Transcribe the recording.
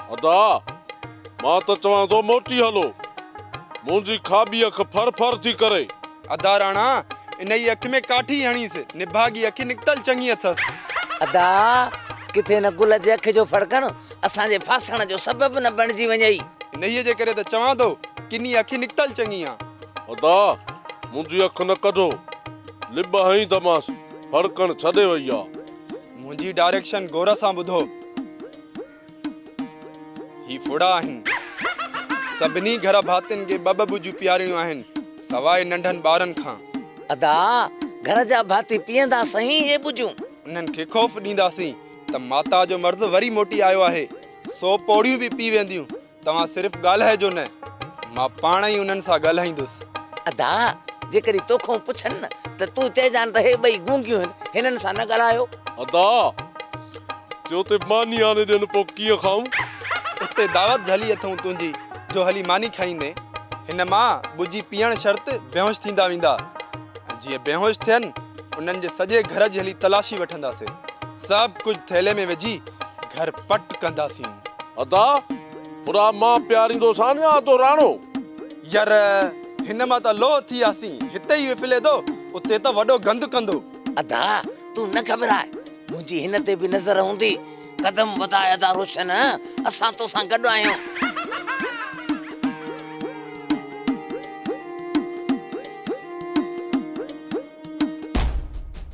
अदा मां त चवां थो मोटी हलो, मुंहिंजी खाॿी अख फर फर थी करे। अदा राणा इन जी अख में काठी हणीसि, निभागी अखि निकतल चङी अथसि। अदा किथे न गुल जे अख जो फड़कण असांजे फासण जो सबब न बणिजी वञई। इन्हीअ जे करे त चवां थो किनी अखि निकतल चङी आ। अदा मुंहिंजी अख न कढो, लिब हई दमास फड़कण छॾे वई आ। मुंहिंजी डायरेक्शन गौर सां ॿुधो। ही फुड़ा आहिनि, सभिनी घर भातियुनि खे ॿ ॿ बुजूं पीआरियूं आहिनि, सवाइ नंढनि ॿारनि खां। अदा घर जा भाती पीअंदा सही हे बुजूं। उन्हनि खे ख़ौफ़ ॾींदासीं त माता जो मर्ज़ वरी मोटी आयो आहे, 100 पौड़ियूं बि पी वेंदियूं। तव्हां सिर्फ़ ॻाल्हाइजो न, मां पाण ई उन्हनि सां ॻाल्हाईंदुसि। अदा जेकॾहिं तोखां पुछनि न त तूं चइजान त हे ॿई गूंगियूं आहिनि, हिननि सां न ॻाल्हायो। अदा चयो ते मानी आने ॾियनि पोइ कीअं खाऊं? उते दावत हली अथऊं तुंहिंजी, जो हली मानी खाईंदे। हिन मां बुजी पीअण शर्त बेहोश थींदा वेंदा। जीअं बेहोश थियनि उन्हनि जे सॼे घर जी हली तलाशी वठंदासीं, सभु कुझु थैले में विझी घर पट कंदासीं। अदा पुरा मां प्यारींदोसां या तो राणो? यार हिन मां त लोह थी आसीं, हिते ई विफले थो, उते त वॾो गंद कंदो। अदा तूं न घबराए, मुंहिंजी हिन ते बि नज़र हूंदी। कदम वधाए अदा रोशन, असां तोसां गॾु आहियूं।